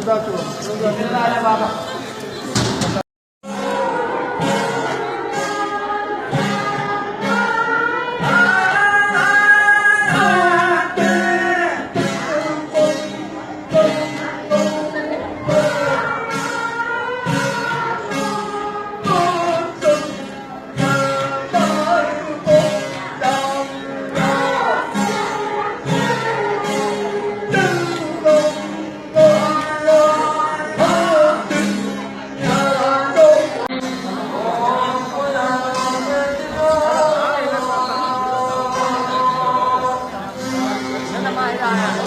Hãy subscribe cho kênh Ghiền Mì Gõ để không bỏ lỡ